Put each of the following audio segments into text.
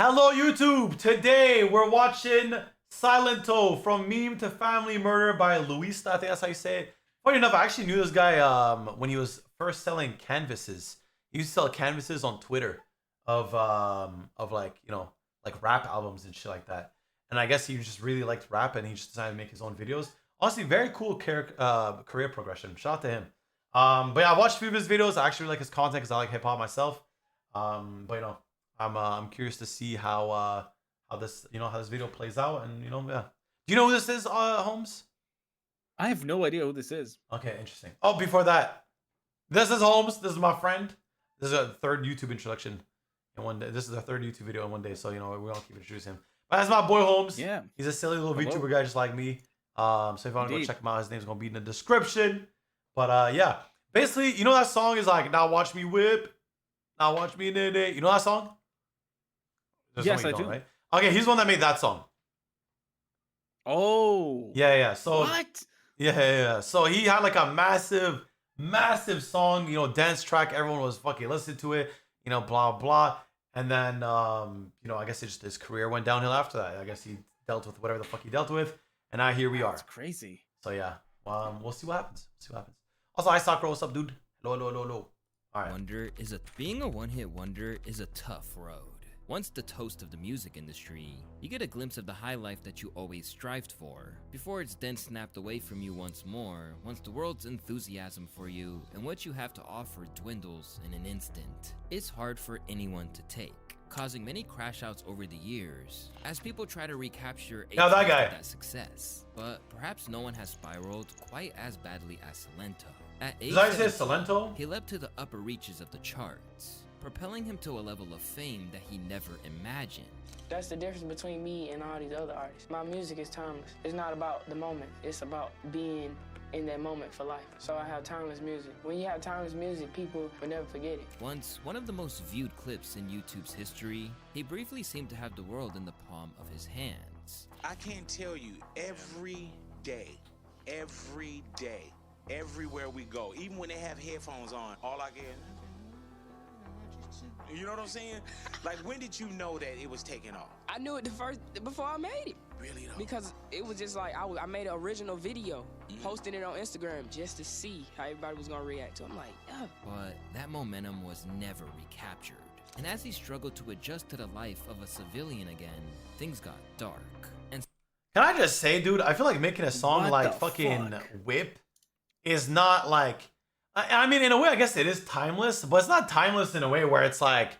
Hello YouTube! Today we're watching Silentó, From Meme to Family Murder by Louiasta. I think that's how you say it. Funny enough, I actually knew this guy when he was first selling canvases. He used to sell canvases on Twitter of like, you know, like rap albums and shit like that. And I guess he just really liked rap and he just decided to make his own videos. Honestly, very cool career progression. Shout out to him. But yeah, I watched a few of his videos. I actually really like his content because I like hip hop myself. But you know, I'm curious to see how this how this video plays out, and yeah. Do you know who this is, Holmes? I have no idea who this is. Okay, interesting. Oh, before that, this is Holmes. This is my friend. This is a third YouTube introduction in one day. This is our third YouTube video in one day, so we all keep introducing him. But that's my boy Holmes. Yeah, he's a silly little VTuber guy just like me. So if you want to go check him out, his name's gonna be in the description. But yeah, basically, that song is like, now watch me whip, now watch me nay. You know that song? Yes, I do. Right? Okay, he's the one that made that song. Oh. Yeah. So what? Yeah. So he had like a massive song, dance track. Everyone was fucking listening to it, blah blah. And then I guess his career went downhill after that. I guess he dealt with whatever the fuck he dealt with, and now here we are. That's crazy. So yeah, we'll see what happens. Also, hi Sakura, what's up, dude? Hello. All right. Being a one-hit wonder is a tough road. Once the toast of the music industry, you get a glimpse of the high life that you always strived for, before it's then snapped away from you once more, once the world's enthusiasm for you and what you have to offer dwindles in an instant. It's hard for anyone to take, causing many crash outs over the years, as people try to recapture that success. But perhaps no one has spiraled quite as badly as Silentó. At age 17, he leapt to the upper reaches of the charts, propelling him to a level of fame that he never imagined. That's the difference between me and all these other artists. My music is timeless. It's not about the moment. It's about being in that moment for life. So I have timeless music. When you have timeless music, people will never forget it. Once one of the most viewed clips in YouTube's history, he briefly seemed to have the world in the palm of his hands. I can't tell you, every day, everywhere we go, even when they have headphones on, all I get, you know what I'm saying? Like, when did you know that it was taking off? I knew it before I made it. Really though? Because it was just like, I made an original video, posting it on Instagram just to see how everybody was gonna react to it. I'm like, yeah. But that momentum was never recaptured. And as he struggled to adjust to the life of a civilian again, things got dark. And can I just say, dude, I feel like making a song like fucking Whip is not like, I mean, in a way, I guess it is timeless, but it's not timeless in a way where it's like,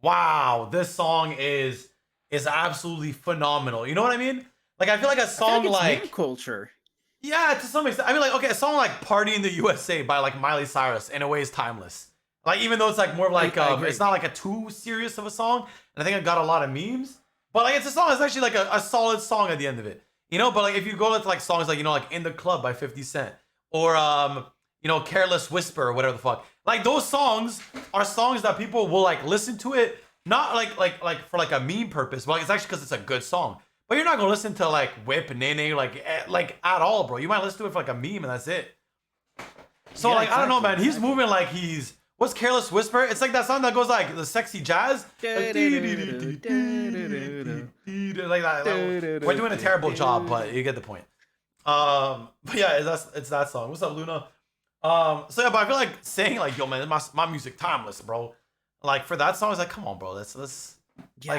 wow, this song is absolutely phenomenal. You know what I mean? Like, I feel like a song like meme culture. Yeah, to some extent. I mean, like, okay, a song like "Party in the USA" by like Miley Cyrus in a way is timeless. Like, even though it's like more of like it's not like a too serious of a song, and I think it got a lot of memes. But like, it's a song. It's actually like a solid song at the end of it. But like, if you go to like songs like like "In the Club" by 50 Cent or "Careless Whisper" or whatever the fuck. Like, those songs are songs that people will like listen to it, not like for like a meme purpose, but like, it's actually because it's a good song. But you're not gonna listen to like Whip and Nene like at all, bro. You might listen to it for like a meme and that's it. So yeah, like, exactly, I don't know, man. He's moving like what's "Careless Whisper"? It's like that song that goes like the sexy jazz. Like that. We're doing a terrible job, but you get the point. But yeah, it's that song. What's up, Luna? So yeah, but I feel like saying like, yo, man, my music timeless, bro. Like, for that song, it's like, come on, bro. Let's be a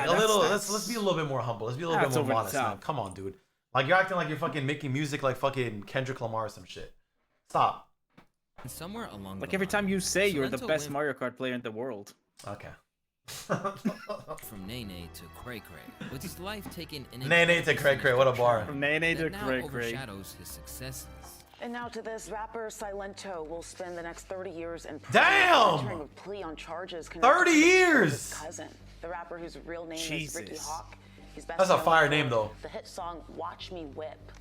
little bit more humble. Let's be a little bit more modest, man. Come on, dude. Like, you're acting like you're fucking making music like fucking Kendrick Lamar or some shit. Stop. And somewhere along like every time you say you're the best Mario Kart player in the world. Okay. From Nene to Cray Cray, with his life taken in Nene to Cray Cray, what a bar. From Nene to Cray Cray. Overshadows his successes. And now to this, rapper Silentó will spend the next 30 years in prison. Damn! Entering a plea on charges 30 years! His cousin, the rapper whose real name is Ricky Hawk. He's best That's a known fire for name, though. The hit song "Watch Me Whip."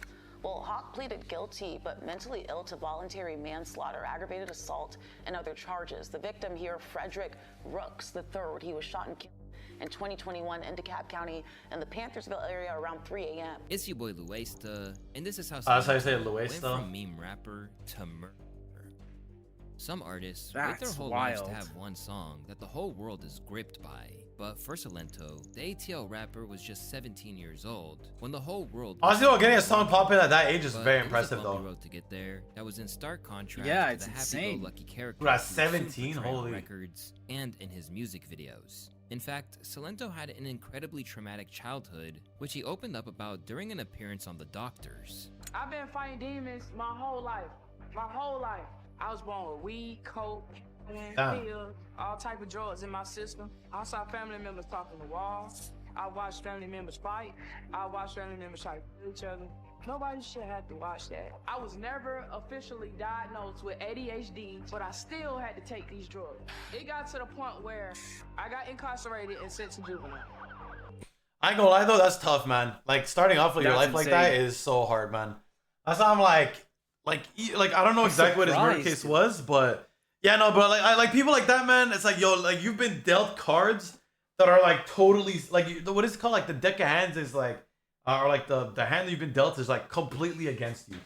Well, Hawk pleaded guilty, but mentally ill to voluntary manslaughter, aggravated assault, and other charges. The victim here, Frederick Rooks III, he was shot and killed in 2021 in DeKalb County in the Panthersville area around 3 a.m. It's your boy louiasta, and this is how that's how you say louiasta went louiasta. From meme rapper to murderer. Some artists wait their whole lives to have one song that the whole world is gripped by, But for Silentó, the ATL rapper was just 17 years old when the whole world. Honestly, getting a song popular at that age is very impressive, though. Road to get there that was in stark contrast yeah, to it's the insane. happy-go-lucky character. At 17, holy. Records and in his music videos. In fact, Silentó had an incredibly traumatic childhood, which he opened up about during an appearance on The Doctors. I've been fighting demons my whole life. My whole life. I was born with weed, coke, pills, all type of drugs in my system. I saw family members talking to walls. I watched family members fight. I watched family members try to kill each other. Nobody should have to watch that. I was never officially diagnosed with ADHD, but I still had to take these drugs. It got to the point where I got incarcerated and sent to juvenile. I ain't gonna lie though, that's tough, man. Like starting off with your life like that is so hard, man. That's why I'm like I don't know exactly what his murder case was, but yeah, no, but like I like people like that, man. It's like, yo, like you've been dealt cards that are like totally like what is it called? Like the deck of hands is like, or like the hand that you've been dealt is like completely against you.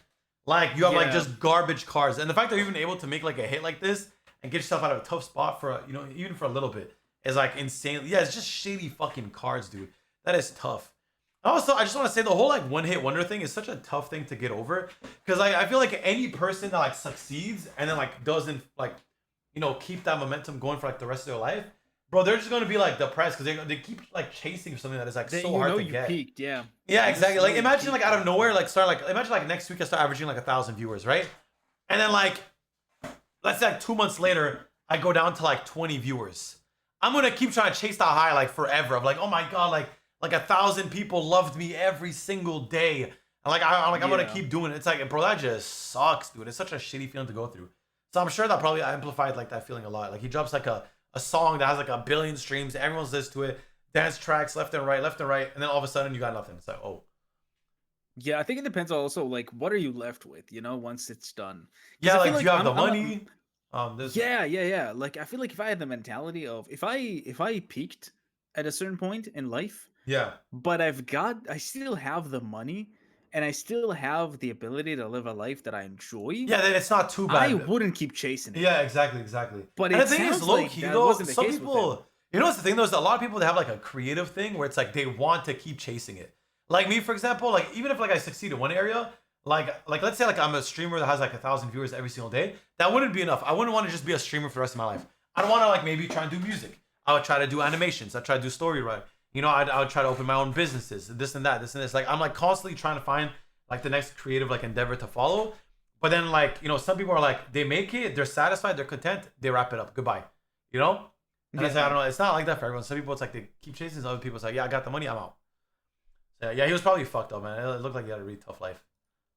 Like you have like just garbage cards, and the fact that you're even able to make like a hit like this and get yourself out of a tough spot for even for a little bit is like insane. Yeah, it's just shady fucking cards, dude. That is tough. Also, I just want to say the whole like one-hit wonder thing is such a tough thing to get over, because I feel like any person that like succeeds and then like doesn't like keep that momentum going for like the rest of their life, bro, they're just gonna be like depressed because they keep like chasing something that is like so hard to get. Peaked, yeah. Yeah, exactly. Like imagine like out of nowhere, like start like imagine like next week I start averaging like 1,000 viewers, right? And then like let's say like 2 months later I go down to like 20 viewers. I'm gonna keep trying to chase that high like forever. I'm like, oh my god, like 1,000 people loved me every single day, and like I'm gonna keep doing it. It's like, bro, that just sucks, dude. It's such a shitty feeling to go through. So I'm sure that probably amplified like that feeling a lot. Like he drops like a song that has like 1 billion streams, everyone's listening to it, dance tracks left and right, and then all of a sudden you got nothing. It's like, oh. Yeah, I think it depends also like what are you left with, once it's done. Yeah, like you have the money. Yeah. Like I feel like if I had the mentality of if I peaked at a certain point in life. Yeah. But I still have the money and I still have the ability to live a life that I enjoy. Yeah, then it's not too bad. I wouldn't keep chasing it. Yeah, exactly. But and the thing is, low key though, some people, what's the thing though, is a lot of people that have like a creative thing where it's like they want to keep chasing it. Like me, for example, like even if like I succeed in one area, like let's say like I'm a streamer that has like 1,000 viewers every single day, that wouldn't be enough. I wouldn't want to just be a streamer for the rest of my life. I'd want to like maybe try and do music. I would try to do animations. I'd try to do story writing. I would try to open my own businesses, this and that, this and this. Like I'm like constantly trying to find like the next creative like endeavor to follow. But then like, some people are like, they make it, they're satisfied, they're content, they wrap it up. Goodbye. And I say, I don't know, it's not like that for everyone. Some people it's like they keep chasing, other people it's like, yeah, I got the money, I'm out. So yeah, he was probably fucked up, man. It looked like he had a really tough life.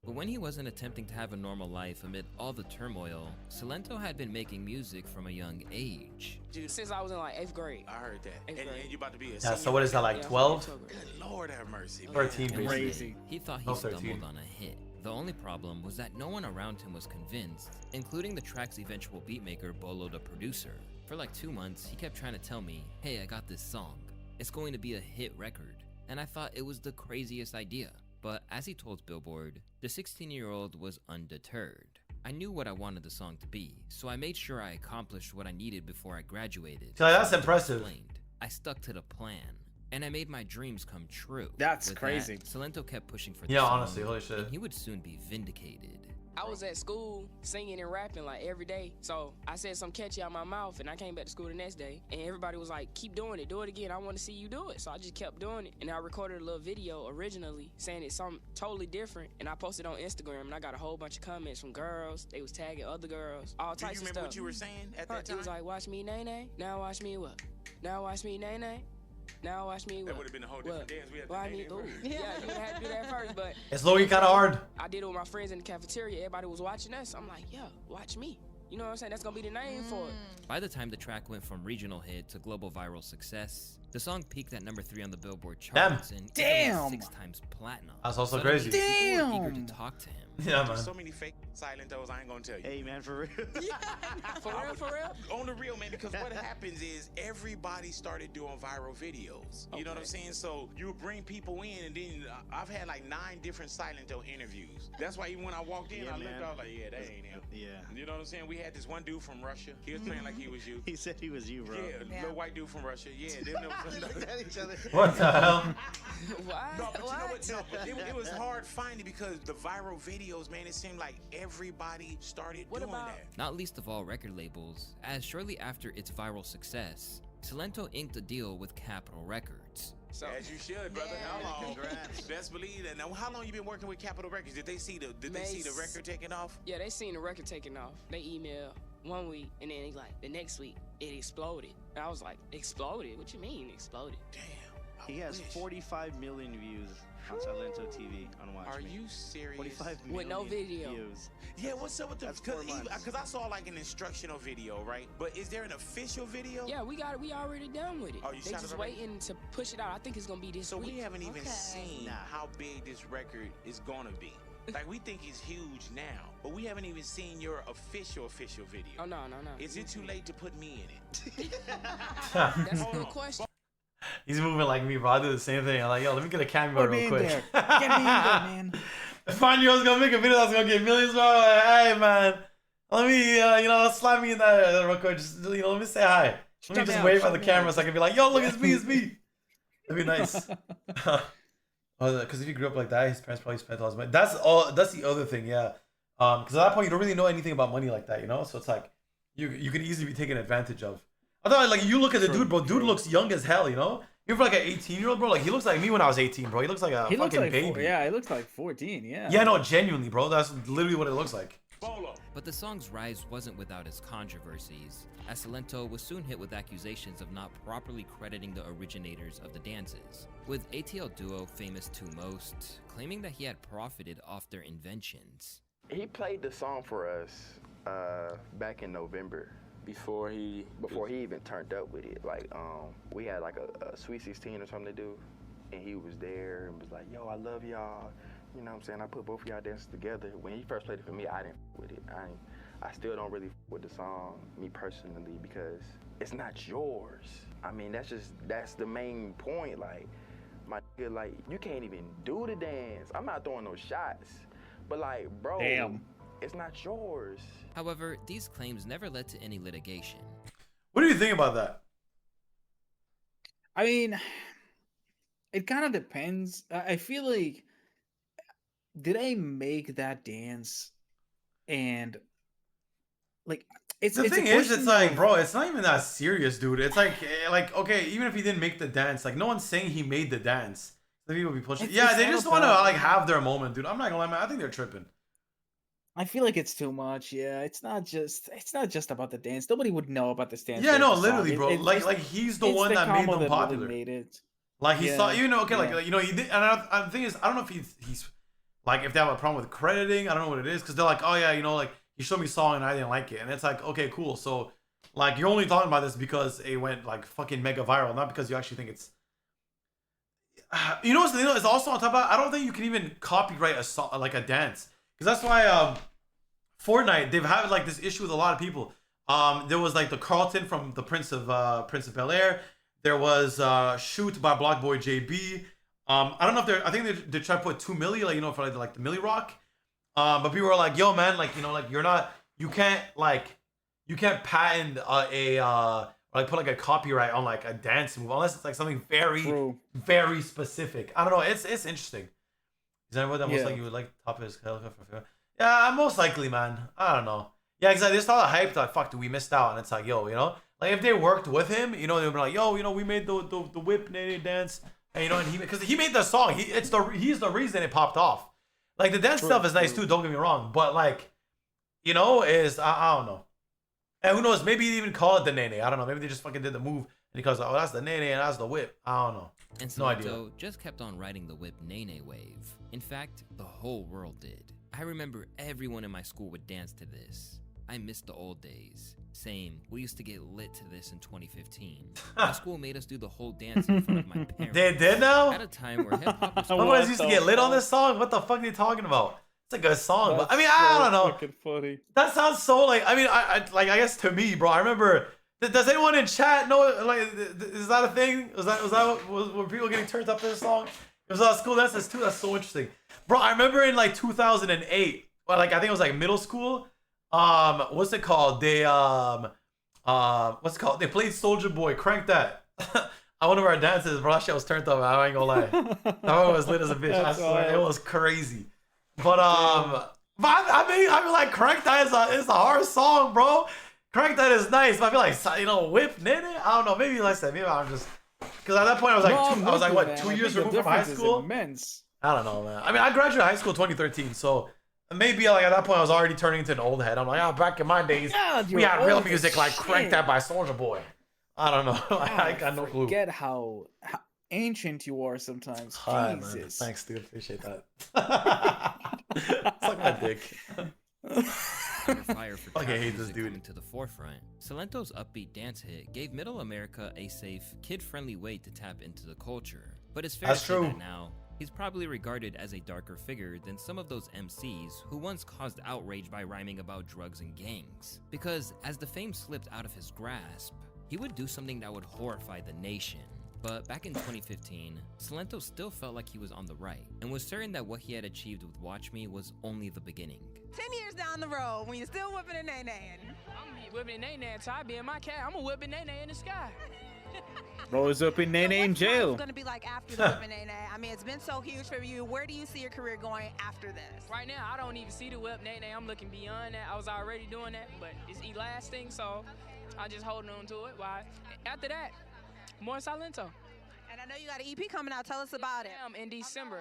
But when he wasn't attempting to have a normal life amid all the turmoil, Silentó had been making music from a young age. Dude, since I was in like 8th grade. I heard that. And you about to be a senior. So what is that, like 12? Good Lord have mercy. 13, crazy. He thought he stumbled on a hit. The only problem was that no one around him was convinced, including the track's eventual beatmaker Bolo the producer. For like 2 months, he kept trying to tell me, hey, I got this song. It's going to be a hit record. And I thought it was the craziest idea. But as he told Billboard, the 16-year-old was undeterred. I knew what I wanted the song to be, so I made sure I accomplished what I needed before I graduated. So that's impressive. I stuck to the plan, and I made my dreams come true. That's crazy. Silentó kept pushing for the song, honestly, holy shit. And he would soon be vindicated. I was at school singing and rapping like every day. So I said something catchy out my mouth and I came back to school the next day and everybody was like, keep doing it, do it again. I want to see you do it. So I just kept doing it. And I recorded a little video originally saying it's something totally different. And I posted on Instagram and I got a whole bunch of comments from girls. They was tagging other girls, all types of stuff. Do you remember what you were saying at that time? It was like, watch me, nay, nay. Now watch me what? Now watch me, nay, nay. Now watch me. That would have been a whole different dance. We had to yeah, you had to do that first, but it's low-key kind of hard. I did it with my friends in the cafeteria. Everybody was watching us. I'm like, yeah, watch me. You know what I'm saying? That's gonna be the name for it. By the time the track went from regional hit to global viral success, the song peaked at number 3 on the Billboard charts and 6 times platinum. That's also crazy. People were eager to talk to him. Yeah, man. So many fake Silentos, I ain't gonna tell you. Hey, man, for real. For real? On the real, man, because what happens is everybody started doing viral videos. You know what I'm saying? So you bring people in, and then I've had like 9 different Silentó interviews. That's why even when I walked in, I looked out like, yeah, that ain't him. Yeah. You know what I'm saying? We had this one dude from Russia. He was playing like he was you. He said he was you, bro. Yeah, little white dude from Russia. Yeah, then looked at each other. What the hell? Why? No, but you know What? what? No, but it was hard finding because the viral videos, man, it seemed like everybody started What doing about- that. Not least of all record labels, as shortly after its viral success, Silentó inked a deal with Capitol Records. So, As you should, brother. How long? Congrats. Best believe that. Now, how long you been working with Capitol Records? Did they see the record taking off? yeah, they seen the record taking off. They emailed 1 week, and then like the next week it exploded. And I was like, exploded? What you mean exploded? Damn. He has 45 million views on Silentó TV on Watch Are Me. you serious? 45 million With no video. views. Yeah, what's up with the? That's 4 months. Because I saw like an instructional video, right? But is there an official video? Yeah, we got it. We already done with it. Oh, you they shot it just already? waiting to push it out. I think it's gonna be this So week. we haven't even seen Nah. how big this record is gonna be. Like we think it's huge now, but we haven't even seen your official video. Oh no. Is it too late to put me in it? That's a Hold good on. question. He's moving like me, bro. I do the same thing. I'm like, yo, let me get a cameo Put me real in quick. there. Get me in there, man. If I knew I was gonna make a video that's gonna get millions, bro, like, hey man, let me, slap me in that real quick. Just, let me say hi. Let me Shut just down, wave at shut the down. camera so I can be like, yo, look, it's me, it's me. That'd be nice. Because if you grew up like that, his parents probably spent all his money. That's the other thing, yeah. Because at that point, you don't really know anything about money like that, So it's like you could easily be taken advantage of. I thought like you look at the dude, bro. Dude looks young as hell, Even for like an 18-year-old, bro. Like he looks like me when I was 18, bro. He looks like a He looks fucking like baby. yeah, he looks like 14. Yeah. Yeah, no, genuinely, bro. That's literally what it looks like. Bolo. But the song's rise wasn't without its controversies, as Silentó was soon hit with accusations of not properly crediting the originators of the dances, with ATL duo Famous 2 Most claiming that he had profited off their inventions. He played the song for us back in November. Before he even turned up with it. Like, we had like a Sweet 16 or something to do, and he was there and was like, yo, I love y'all. You know what I'm saying? I put both of y'all dances together. When he first played it for me, I didn't with it. I still don't really with the song, me personally, because it's not yours. I mean, that's the main point. Like, my nigga, like, you can't even do the dance. I'm not throwing no shots. But like, bro, Damn. it's not yours. However, these claims never led to any litigation. What do you think about that? I mean, it kind of depends. I feel like, did I make that dance? And like, it's The it's a thing is, it's question like, of- bro, it's not even that serious, dude. It's like, okay, even if he didn't make the dance, like, no one's saying he made the dance. The people be pushing. It's Yeah, they not just want to about- like have their moment, dude. I'm not gonna lie, man. I think they're tripping. I feel like it's too much. Yeah, it's not just about the dance. Nobody would know about this dance. Yeah, without no, the song. literally, bro. It's Like, just- like he's the it's one that made combo them that really popular. made it. Like he saw, Yeah, okay, like yeah. he did. And the thing is, I don't know if he's like if they have a problem with crediting. I don't know what it is because they're like, oh yeah, like he showed me a song and I didn't like it, and it's like, okay, cool. So like you're only talking about this because it went like fucking mega viral, not because you actually think it's. You know what's the thing? It's also on top of that, I don't think you can even copyright a song like a dance because that's why Fortnite they've had like this issue with a lot of people. There was like the Carlton from the Prince of Bel-Air. There was Shoot by Blockboy JB. I don't know if I think they try to put 2 milli, like for like the Milli Rock. But people were like, yo man, like like you can't patent like put like a copyright on like a dance move unless it's like something very True. very specific. I don't know. It's interesting. Is that what that most Yeah. like you would like top of his helicopter? Yeah, most likely, man. I don't know. Yeah, exactly. There's all the hype that fuck, dude, we missed out, and it's like, yo, like if they worked with him, they'd be like, yo, we made the whip nene dance, and and because he made the song, he's the reason it popped off. Like the dance stuff is nice too. Don't get me wrong, but like, is I don't know. And who knows? Maybe he even call it the nene. I don't know. Maybe they just fucking did the move, and he goes, oh, that's the nene, and that's the whip. I don't know. And No idea. Silentó just kept on riding the whip nene wave. In fact, the whole world did. I remember everyone in my school would dance to this. I miss the old days. Same, we used to get lit to this in 2015. My school made us do the whole dance in front of my parents. They did now? At a time where hip-hop was What Somebody used to the get lit on fuck? this song? What the fuck are you talking about? It's a good song, but I mean, That's I so don't know. fucking funny. That sounds so like, I mean, I guess to me, bro, I remember, does anyone in chat know, like, is that a thing? Were people getting turned up to this song? It was school dances too, that's so interesting. Bro, I remember in like 2008, well, like I think it was like middle school, what's it called? They, what's it called? They played Soulja Boy, Crank That. I wonder where our dances, bro. That shit was turned up. I ain't gonna lie. That one was lit as a bitch. I swear, it was crazy. But I mean, like, Crank That is a hard song, bro. Crank That is nice. But I feel like, Whip Nene. I don't know. Maybe like I said, maybe I'm just because at that point I was like, what, 2 years removed from high school? Immense. I don't know, man. I mean, I graduated high school 2013, so maybe like at that point I was already turning into an old head. I'm like, back in my days, we had real music like Crank That by Soulja Boy. I don't know. I got no clue. Forget how ancient you are sometimes. Hi, Jesus. man. Thanks, dude. Appreciate that. Suck my dick. Fire for I hate this music dude. coming to the forefront. Silentó's upbeat dance hit gave Middle America a safe, kid-friendly way to tap into the culture. But it's fair to say that now, he's probably regarded as a darker figure than some of those MCs who once caused outrage by rhyming about drugs and gangs. Because as the fame slipped out of his grasp, he would do something that would horrify the nation. But back in 2015, Silentó still felt like he was on the right, and was certain that what he had achieved with Watch Me was only the beginning. 10 years down the road, when you're still whipping a nay-nay. I'm whipping a nay-nay until I be in my cat. I'm a whipping nay-nay in the sky. Bro is up in Nene in jail. What's going to be like after the whipping nay-nay? I mean, it's been so huge for you. Where do you see your career going after this? Right now, I don't even see the whip nay-nay. I'm looking beyond that. I was already doing that, but it's elasting, so I'm just holding on to it. Why? After that, more Silentó. And I know you got an EP coming out. Tell us about it. In December.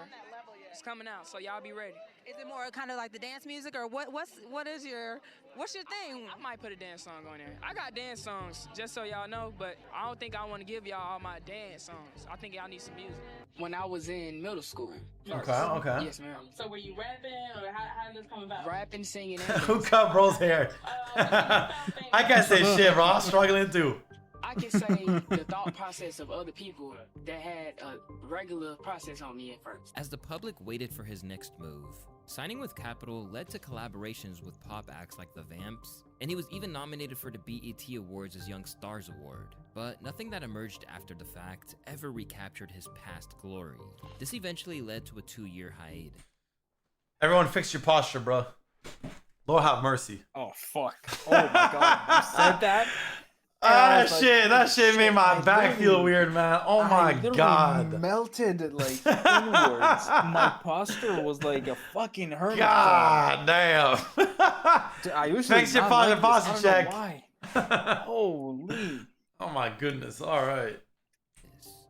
It's coming out, so y'all be ready. Is it more kind of like the dance music, or what's your thing? I might put a dance song on there. I got dance songs, just so y'all know, but I don't think I want to give y'all all my dance songs. I think y'all need some music. When I was in middle school. Okay. Yes, ma'am. So were you rapping, or how did this come about? Rapping, singing, and Who cut bro's hair? I can't say shit, bro. I'm struggling too. I can say the thought process of other people that had a regular process on me at first. As the public waited for his next move, signing with Capitol led to collaborations with pop acts like the Vamps, and he was even nominated for the BET Awards' Young Stars Award. But nothing that emerged after the fact ever recaptured his past glory. This eventually led to a 2-year hiatus. Everyone fix your posture, bro. Lord have mercy. Oh, fuck. Oh, my God. You said that? That shit made my back feel weird, man. Oh my God. Melted like inwards. My posture was like a fucking hermit. God damn. I usually Fix your posture check. Why. Holy. Oh my goodness. All right.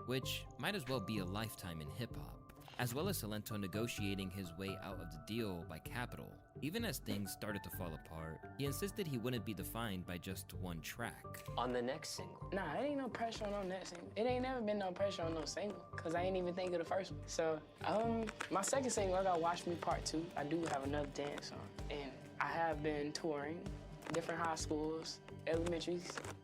Which might as well be a lifetime in hip-hop, as well as Silentó negotiating his way out of the deal by Capitol. Even as things started to fall apart, he insisted he wouldn't be defined by just one track. On the next single. Nah, it ain't no pressure on no next single. It ain't never been no pressure on no single, because I ain't even think of the first one. So, my second single, I got Watch Me Part 2. I do have another dance song, and I have been touring different high schools, elementary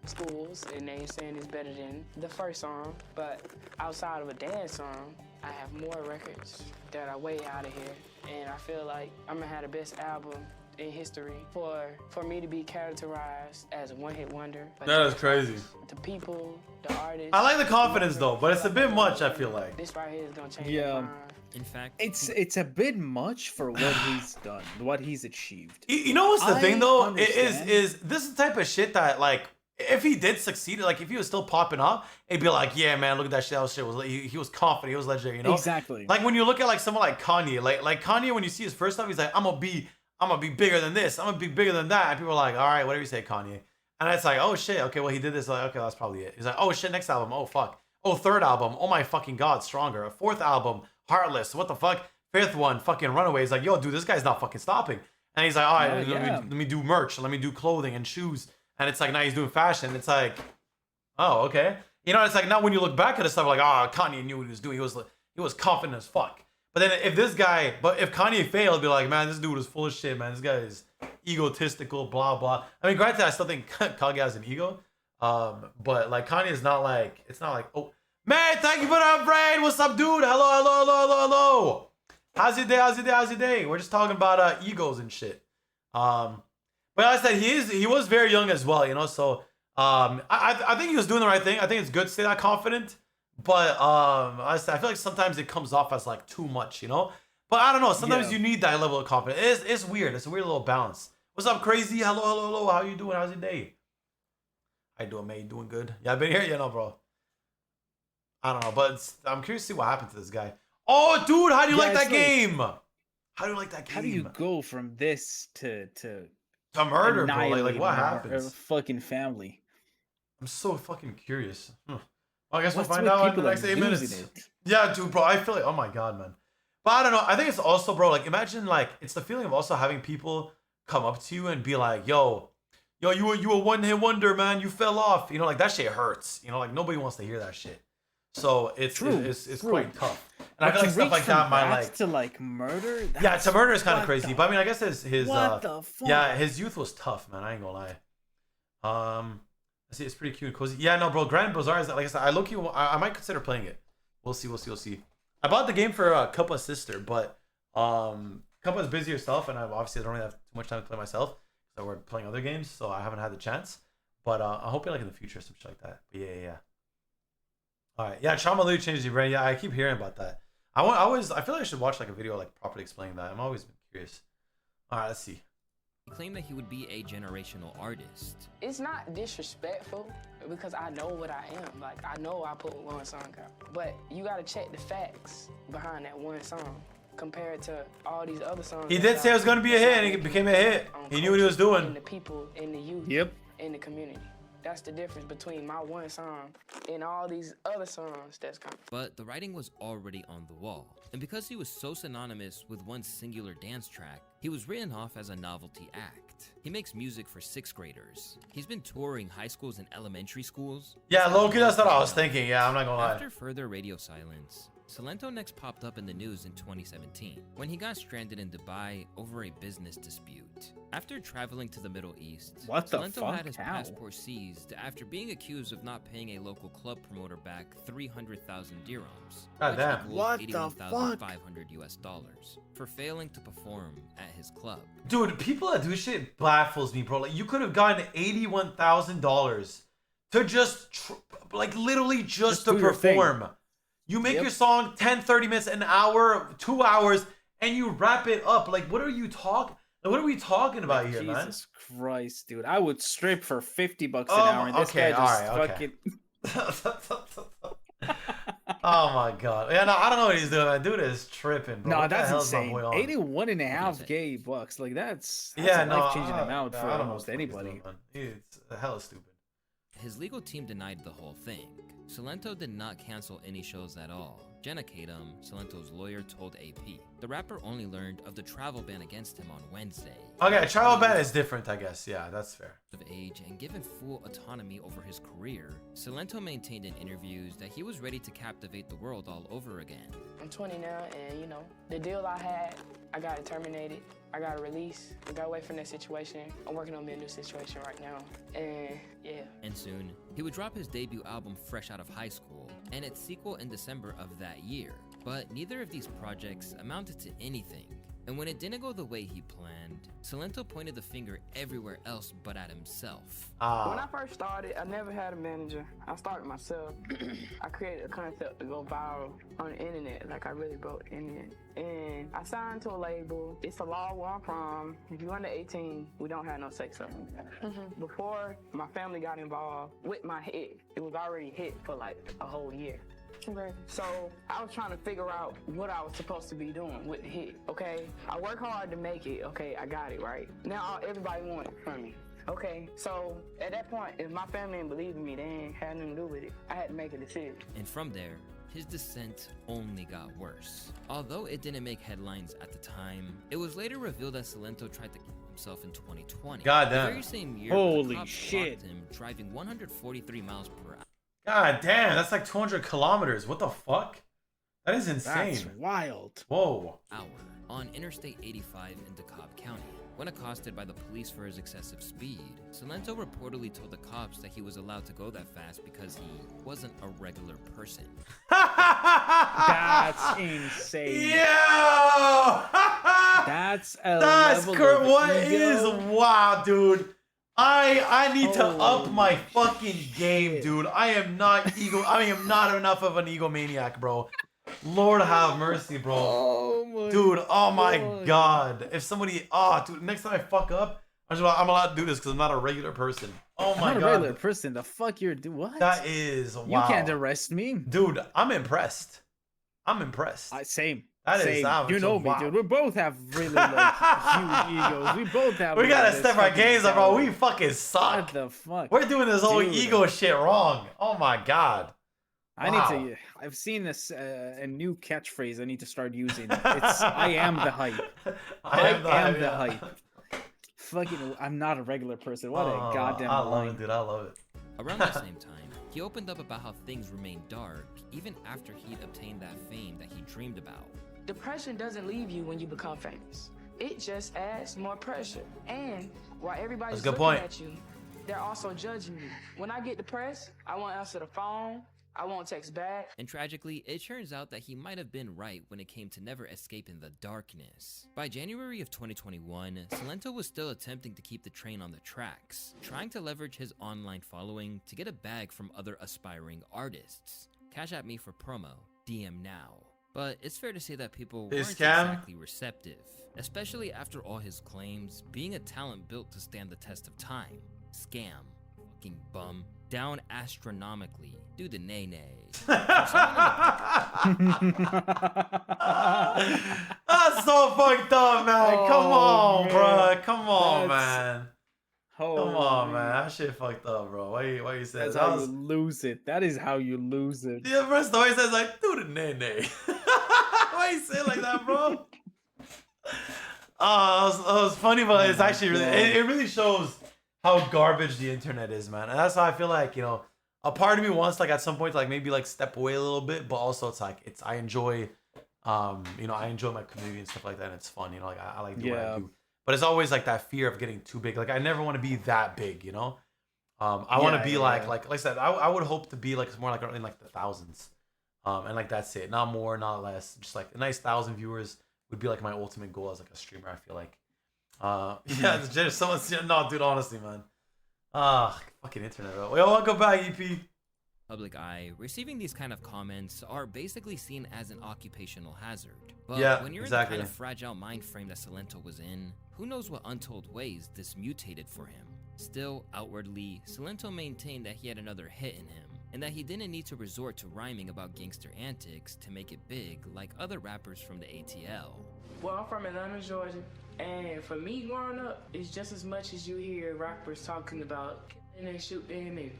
schools, and they saying it's better than the first song. But outside of a dance song, I have more records that are way out of here. And I feel like I'm gonna have the best album in history for me to be characterized as a one-hit wonder. That is crazy. The people, the artists. I like the confidence though, but it's a bit much, I feel like. This right here is gonna change your mind. In fact, it's a bit much for what he's done, what he's achieved. You know what's the thing though? Understand. Is this the type of shit that like if he did succeed, like if he was still popping up, it'd be like, yeah, man, look at that shit. That shit was he was confident, he was legendary, you know? Exactly. Like when you look at like someone like Kanye, like Kanye, when you see his first stuff, he's like, I'm gonna be bigger than this, I'm gonna be bigger than that, and people are like, all right, whatever you say, Kanye. And it's like, oh shit, okay, well he did this, like, okay, that's probably it. He's like, oh shit, next album, oh fuck, oh third album, oh my fucking god, Stronger, fourth album, Heartless, what the fuck, fifth one, fucking Runaway. He's like, yo, dude, this guy's not fucking stopping. And he's like, all right, let me do merch, let me do clothing and shoes. And it's like, now he's doing fashion. It's like, oh, okay. You know, it's like now when you look back at this stuff, like, oh, Kanye knew what he was doing. He was confident as fuck. But then if Kanye failed, be like, man, this dude is full of shit, man. This guy is egotistical, blah, blah. I mean, granted, I still think Kanye has an ego. But like Kanye is not like, it's not like, oh, man, thank you for the upgrade. What's up, dude? Hello. How's your day? We're just talking about egos and shit. But as I said, he was very young as well, you know. So I think he was doing the right thing. I think it's good to stay that confident. But I feel like sometimes it comes off as like too much, you know. But I don't know. Sometimes you need that level of confidence. It's weird. It's a weird little balance. What's up, crazy? Hello. How you doing? How's your day? How you doing, man? You doing good? Yeah, I've been here, you know, bro. I don't know, but I'm curious to see what happened to this guy. Oh, dude, how do you like that game? How do you like that game? How do you go from this to murder, bro? Like what happens? A fucking family. I'm so fucking curious. Well, I guess we'll find out in the next 8 minutes. Yeah, dude, bro. I feel like, oh my god, man. But I don't know. I think it's also, bro, like imagine like it's the feeling of also having people come up to you and be like, yo, you a one-hit wonder, man. You fell off. You know, like that shit hurts. You know, like nobody wants to hear that shit. So it's quite tough. And I feel like stuff like that might like to like murder. Yeah, to murder is kind of crazy. But I mean, I guess his what the fuck? Yeah, his youth was tough, man. I ain't gonna lie. I see, it's pretty cute and cozy. Yeah, no, bro. Grand Bazaar is, like I said, I might consider playing it. We'll see. I bought the game for Cuppa's sister, but Cuppa's busy herself, and I obviously don't really have too much time to play myself. So we're playing other games, so I haven't had the chance. But I'm hoping like in the future, some shit like that. But yeah. All right, yeah. Chamalu changed the brain. Yeah, I keep hearing about that. I feel like I should watch like a video like properly explaining that. I'm always curious. All right, let's see. He claimed that he would be a generational artist. It's not disrespectful because I know what I am. Like, I know I put one song out. But you gotta check the facts behind that one song compared to all these other songs. He did say it was gonna be a hit, and it became a hit. He knew what he was doing. And the people, and the youth, in the community. That's the difference between my one song and all these other songs that's coming. But the writing was already on the wall. And because he was so synonymous with one singular dance track, he was written off as a novelty act. He makes music for 6th graders. He's been touring high schools and elementary schools. Yeah, Loki, that's what I was thinking. Yeah, I'm not gonna lie. After further radio silence, Silentó next popped up in the news in 2017 when he got stranded in Dubai over a business dispute. After traveling to the Middle East, Silentó had his passport seized after being accused of not paying a local club promoter back 300,000 dirhams, God damn. What the fuck? $81,500 for failing to perform at his club. Dude, people that do shit baffles me, bro. Like you could have gotten $81,000 to just like literally just to perform. You make your song 10, 30 minutes, an hour, 2 hours, and you wrap it up. Like, what are we talking about here, man? Jesus Christ, dude. I would strip for $50 an hour, and this guy just fucking... Oh, my God. Yeah, no, I don't know what he's doing. That dude is tripping, bro. No, that's insane. $81.5K. Like, that's a life-changing amount for almost anybody. It's hella stupid. His legal team denied the whole thing. Silentó did not cancel any shows at all. Jenna Kadam, Silentó's lawyer, told AP. The rapper only learned of the travel ban against him on Wednesday. Okay, travel ban is different, I guess. Yeah, that's fair. Of age and given full autonomy over his career, Silentó maintained in interviews that he was ready to captivate the world all over again. I'm 20 now, and you know, the deal I had, I got it terminated. I got a release. I got away from that situation. I'm working on a new situation right now. And yeah. And soon, he would drop his debut album fresh out of high school, and its sequel in December of that year. But neither of these projects amounted to anything. And when it didn't go the way he planned, Silentó pointed the finger everywhere else but at himself. When I first started, I never had a manager. I started myself. I created a concept to go viral on the internet, like I really broke the internet. And I signed to a label. It's a law where I'm from. If you're under 18, we don't have no sex up. Before my family got involved with my hit, it was already hit for like a whole year. Okay. So I was trying to figure out what I was supposed to be doing with the hit. Okay. I work hard to make it. Okay. I got it right. Now everybody wants it from me. Okay. So at that point, if my family didn't believe in me, they ain't had nothing to do with it. I had to make a decision. And from there, his descent only got worse. Although it didn't make headlines at the time, it was later revealed that Silentó tried to kill himself in 2020. God damn. The very same year, holy cops shit. clocked him driving 143 miles per hour. God damn, that's like 200 kilometers. What the fuck? That is insane. That's wild. Whoa. Hour on Interstate 85 in DeKalb County. When accosted by the police for his excessive speed, Silentó reportedly told the cops that he was allowed to go that fast because he wasn't a regular person. That's insane. Yo! That's a level of what ego. is wow, dude. I need to up my fucking game, dude. I am not enough of an egomaniac, bro. Lord have mercy, bro. Oh my god. If somebody, dude, next time I fuck up, I'm allowed to do this because I'm not a regular person. Oh my I'm not god. a regular person. The fuck you're doing? What? That is wow. You can't arrest me, dude. I'm impressed. I'm impressed. Same. That is Same. savage. You know me, Wow. dude. We both have really like huge egos. We both have. We gotta this step our fucking games up, bro. mentality. We fucking What suck. the fuck? We're doing this whole Dude. ego shit wrong. Oh my god. I Wow. need to. I've seen this a new catchphrase. I need to start using. It's I am the hype. I am the hype. Fucking, I'm not a regular person. What a goddamn I love line. it, dude. I love it. Around the same time, he opened up about how things remained dark even after he'd obtained that fame that he dreamed about. Depression doesn't leave you when you become famous. It just adds more pressure. And while everybody's That's a good looking point. at you, they're also judging you. When I get depressed, I won't answer the phone. I won't text back. And tragically, it turns out that he might have been right when it came to never escaping the darkness. By January of 2021, Silentó was still attempting to keep the train on the tracks, trying to leverage his online following to get a bag from other aspiring artists. Cash at me for promo, DM now. But it's fair to say that people weren't exactly receptive, especially after all his claims, being a talent built to stand the test of time. Scam. Fucking bum. Down astronomically. Do the nay-nay. That's so fucked up, man. Come on, bro. Come on, man. Come on, man. That shit fucked up, bro. Why you say That's that? how you lose it. That is how you lose it. Yeah, first the way he says like, do the nay-nay. Why you say it like that, bro? It was funny, but it's actually really, it really shows how garbage the internet is, man. And that's how I feel like, you know, a part of me wants like at some point to like maybe like step away a little bit, but also it's like I enjoy you know, I enjoy my community and stuff like that, and it's fun, you know, like I like doing what I do. But it's always like that fear of getting too big. Like I never want to be that big, you know? I want to be like I said, I would hope to be like more like in like the thousands. And like that's it. Not more, not less. Just like a nice 1,000 viewers would be like my ultimate goal as like a streamer, I feel like. Yeah, there's someone no, dude, honestly, man. Fucking internet, bro. Yo, welcome back, EP. Public eye, receiving these kind of comments are basically seen as an occupational hazard. But when you're in the kind of fragile mind frame that Silentó was in, who knows what untold ways this mutated for him. Still, outwardly, Silentó maintained that he had another hit in him, and that he didn't need to resort to rhyming about gangster antics to make it big like other rappers from the ATL. Well, I'm from Atlanta, Georgia, and for me growing up, it's just as much as you hear rappers talking about killing and shooting and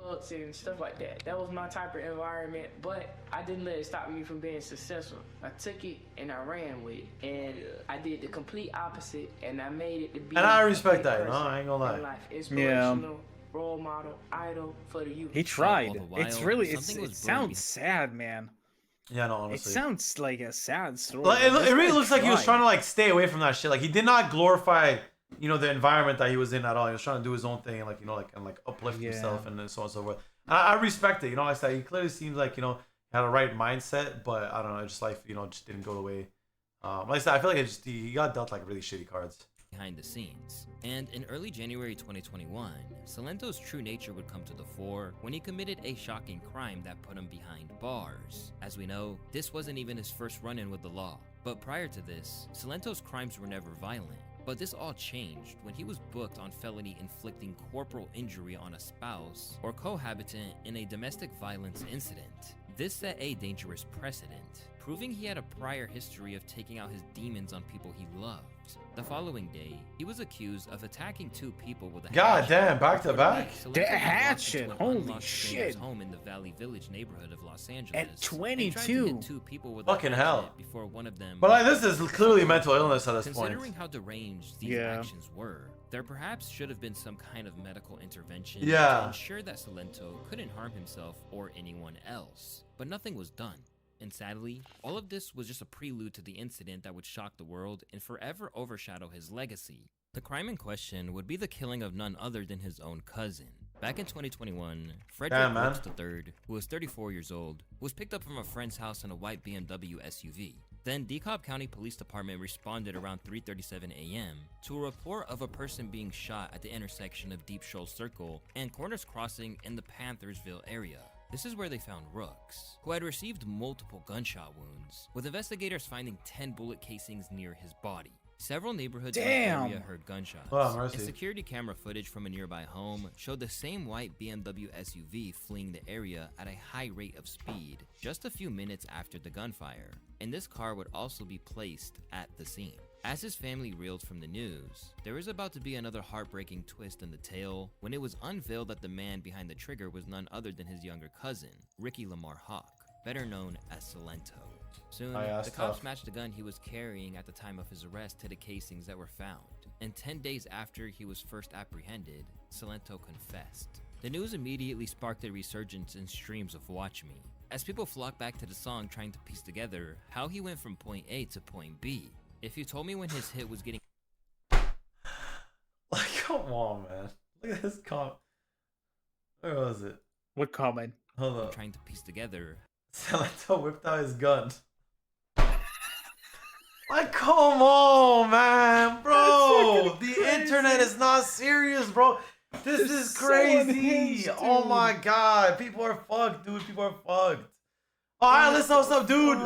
books and stuff like that. That was my type of environment, but I didn't let it stop me from being successful. I took it and I ran with it, and I did the complete opposite, and I made it to be. And I respect that, you know, I ain't gonna lie. Life. Inspirational, role model, idol for the youth. He tried. It's really, it sounds sad, man. Yeah, no, honestly. It sounds like a sad story. Like, it really looks like he was trying to like stay away from that shit. Like he did not glorify, you know, the environment that he was in at all. He was trying to do his own thing and like, you know, like and like uplift himself and so on and so forth. I respect it, you know. Like I said, he clearly seems like, you know, he had a right mindset, but I don't know, just life, you know, just didn't go the way. Like I said, I feel like he got dealt like really shitty cards behind the scenes. And in early January 2021, Silentó's true nature would come to the fore when he committed a shocking crime that put him behind bars. As we know, this wasn't even his first run-in with the law. But prior to this, Silentó's crimes were never violent. But this all changed when he was booked on felony inflicting corporal injury on a spouse or cohabitant in a domestic violence incident. This set a dangerous precedent, proving he had a prior history of taking out his demons on people he loved. The following day, he was accused of attacking two people with a God damn, back to back. The hatchet, holy shit. Home in the Valley Village neighborhood of Los Angeles. At 22. Two people with fucking hell. Before one of them. But like, this is clearly mental illness at this point. Considering how deranged these actions were, there perhaps should have been some kind of medical intervention to ensure that Silentó couldn't harm himself or anyone else. But nothing was done. And sadly, all of this was just a prelude to the incident that would shock the world and forever overshadow his legacy. The crime in question would be the killing of none other than his own cousin. Back in 2021, Frederick Brooks III, who was 34 years old, was picked up from a friend's house in a white BMW SUV. Then DeKalb County Police Department responded around 3:37 a.m. to a report of a person being shot at the intersection of Deep Shoal Circle and Corners Crossing in the Panthersville area. This is where they found Rooks, who had received multiple gunshot wounds, with investigators finding 10 bullet casings near his body. Several neighborhoods in the area heard gunshots, Oh, and security camera footage from a nearby home showed the same white BMW SUV fleeing the area at a high rate of speed just a few minutes after the gunfire, and this car would also be placed at the scene. As his family reeled from the news, there was about to be another heartbreaking twist in the tale when it was unveiled that the man behind the trigger was none other than his younger cousin, Ricky Lamar Hawk, better known as Silentó. Soon, the cops matched the gun he was carrying at the time of his arrest to the casings that were found, and 10 days after he was first apprehended, Silentó confessed. The news immediately sparked a resurgence in streams of Watch Me, as people flocked back to the song trying to piece together how he went from point A to point B. If you told me when his hit was getting... Like, come on, man. Look at this comment. Where was it? What comment? Hold up. Trying to piece together... Silentó whipped out his gun. Like, come on, man, bro. The internet is not serious, bro. This is crazy. Oh my god. People are fucked, dude. People are fucked. Alright, listen, what's up, dude?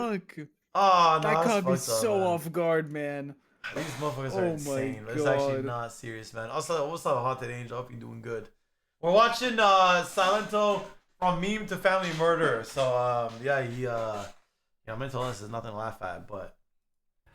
Oh, no, that caught me up, so man. off guard, man. These motherfuckers are insane. It's actually not serious, man. Also, what's up, Haunted Angel? Hope you're doing good. We're watching Silentó from meme to family murder. So, yeah, he, mental illness is nothing to laugh at, but.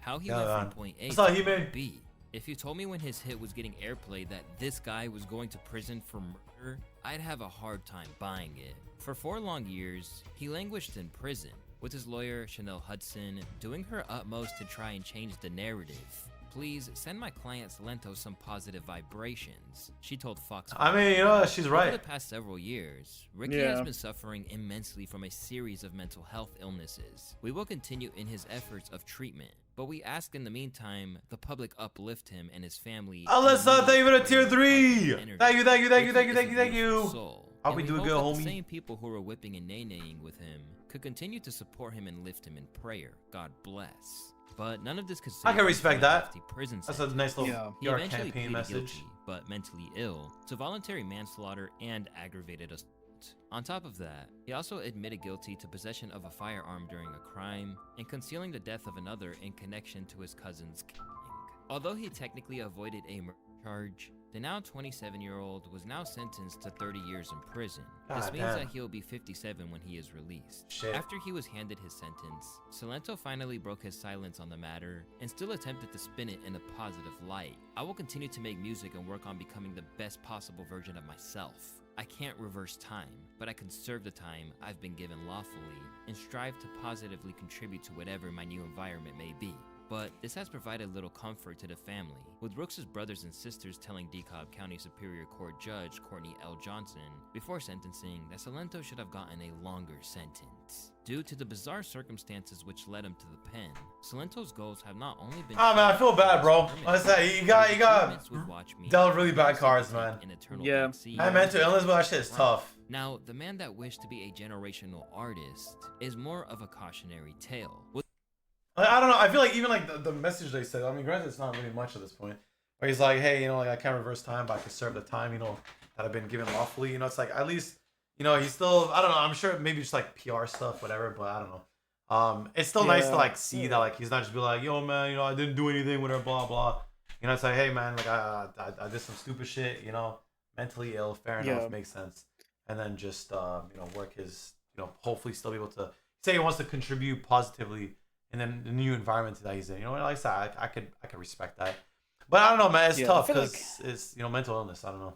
How he went from point A to point B. If you told me when his hit was getting airplay that this guy was going to prison for murder, I'd have a hard time buying it. For 4 long years, he languished in prison, with his lawyer, Chanel Hudson, doing her utmost to try and change the narrative. Please send my client Silentó some positive vibrations, she told Fox. I mean, you know, she's right. Over the past several years, Ricky has been suffering immensely from a series of mental health illnesses. We will continue in his efforts of treatment, but we ask in the meantime, the public uplift him and his family. Alyssa, thank you for the tier 3. Thank you. I'll be doing good, homie. The same people who were whipping and nay-naying with him could continue to support him and lift him in prayer. God bless. But none of this could save I can respect that. Prison That's a nice little he PR eventually campaign message. Guilty, but mentally ill, to voluntary manslaughter and aggravated assault. On top of that, he also admitted guilty to possession of a firearm during a crime and concealing the death of another in connection to his cousin's killing. Although he technically avoided a murder charge, the now 27-year-old was now sentenced to 30 years in prison. This means that he'll be 57 when he is released. After he was handed his sentence, Silentó finally broke his silence on the matter and still attempted to spin it in a positive light. I will continue to make music and work on becoming the best possible version of myself. I can't reverse time, but I conserve the time I've been given lawfully and strive to positively contribute to whatever my new environment may be. But this has provided little comfort to the family, with Rooks' brothers and sisters telling DeKalb County Superior Court Judge Courtney L. Johnson before sentencing that Silentó should have gotten a longer sentence. Due to the bizarre circumstances which led him to the pen, Silentó's goals have not only been— Oh man, I feel bad, bro. I say you got dealt really bad cards, man. Yeah. I mental illness, but that shit is tough. Now, the man that wished to be a generational artist is more of a cautionary tale. I don't know. I feel like even like the message they said. I mean, granted, it's not really much at this point. But he's like, hey, you know, like I can't reverse time, but I can serve the time, you know, that I've been given lawfully. You know, it's like at least, you know, he's still. I don't know. I'm sure maybe just like PR stuff, whatever. But I don't know. It's still nice to like see that like he's not just be like, yo, man, you know, I didn't do anything, whatever, blah blah. You know, it's like, hey, man, like I did some stupid shit. You know, mentally ill, fair enough, makes sense. And then just you know, work his, you know, hopefully still be able to say he wants to contribute positively. And then the new environment that he's in, you know, like I said, I could respect that, but I don't know, man. It's tough because it's, you know, mental illness. I don't know.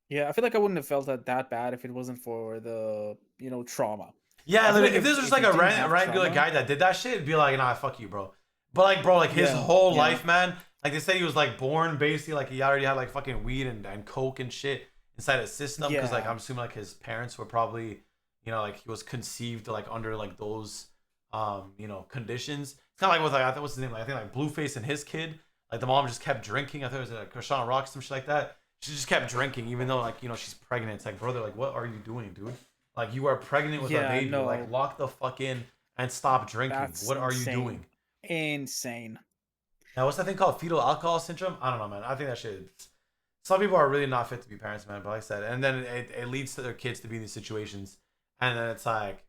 Yeah, I feel like I wouldn't have felt that bad if it wasn't for the, you know, trauma. Yeah, like if this was just like a regular guy that did that shit, it'd be like, nah, fuck you, bro. But like, bro, like his whole life, man. Like they said, he was like born basically like he already had like fucking weed and coke and shit inside his system because like I'm assuming like his parents were probably, you know, like he was conceived like under like those. You know, conditions. It's kind of like with like I thought what's his name? Like I think like Blueface and his kid. Like the mom just kept drinking. I thought it was like Krishan Rock, some shit like that. She just kept drinking, even though like, you know, she's pregnant. It's like, brother, like what are you doing, dude? Like you are pregnant with a baby. No. Like lock the fuck in and stop drinking. That's what are you doing? Insane. Now what's that thing called? Fetal alcohol syndrome? I don't know, man. I think that shit. Some people are really not fit to be parents, man. But like I said, and then it leads to their kids to be in these situations, and then it's like.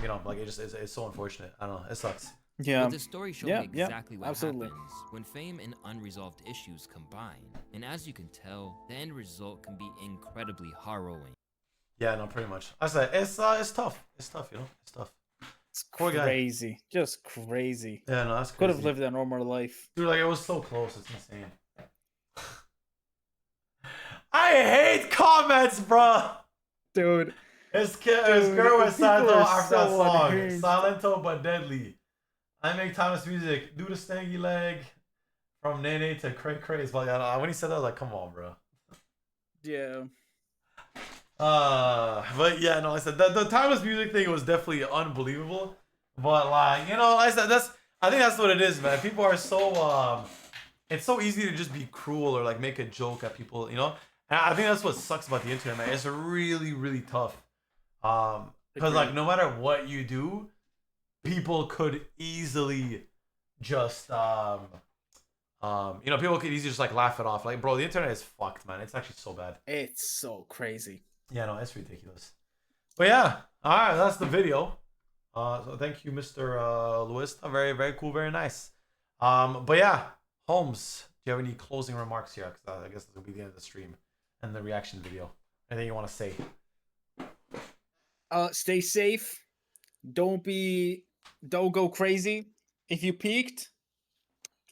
You know, like it's so unfortunate. I don't know. It sucks. Yeah. But this story showed Yeah, me yeah, exactly what absolutely. happens when fame and unresolved issues combine. And as you can tell, the end result can be incredibly harrowing. Yeah, no, pretty much. I said it's tough. It's tough, you know. It's tough. It's Poor guy. crazy. Just crazy. Yeah, no, that's crazy. Could have lived a normal life. Dude, like it was so close. It's insane. I hate comments, bro. Dude. It's girl with people Silentó are after that so song. unhinged. Silentó but deadly. I make timeless music. Do the stangy leg. From Nene to Cray Craze. But yeah, when he said that, I was like, come on, bro. Yeah. But yeah, no, I said the timeless music thing was definitely unbelievable. But like, you know, I said I think that's what it is, man. People are so it's so easy to just be cruel or like make a joke at people, you know. And I think that's what sucks about the internet, man. It's really, really tough. Because like no matter what you do, people could easily just you know, people could easily just like laugh it off. Like, bro, the internet is fucked, man. It's actually so bad. It's so crazy. Yeah, no, it's ridiculous. But yeah, all right, that's the video. So thank you, Mr. Louiasta. Very, very cool, very nice. But yeah, Holmes, do you have any closing remarks here? Because I guess this will be the end of the stream and the reaction video. Anything you want to say? Stay safe. Don't go crazy. If you peaked,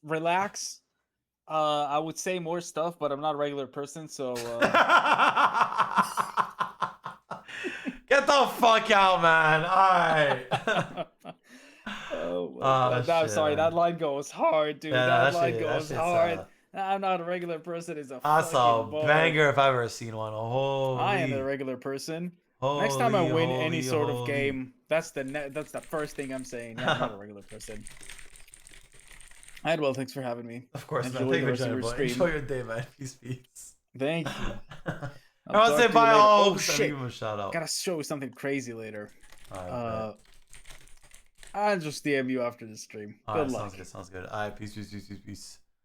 relax. I would say more stuff, but I'm not a regular person, so get the fuck out, man. Alright. I'm sorry, that line goes hard, dude. Yeah, that line goes hard. I'm not a regular person. It's a that's a fucking banger if I've ever seen one. Holy. I am a regular person. Next time I win any sort of game, that's the first thing I'm saying. Yeah, I'm not a regular person. Alright, well, thanks for having me. Of course, enjoy man. Thank you for your joining, stream. enjoy your day, man. Peace. Thank you. I want to say bye, Oh Holmes. shit! Give him a shout out. Gotta show you something crazy later. Alright, I'll just DM you after the stream. Good luck. Sounds good. Alright, peace.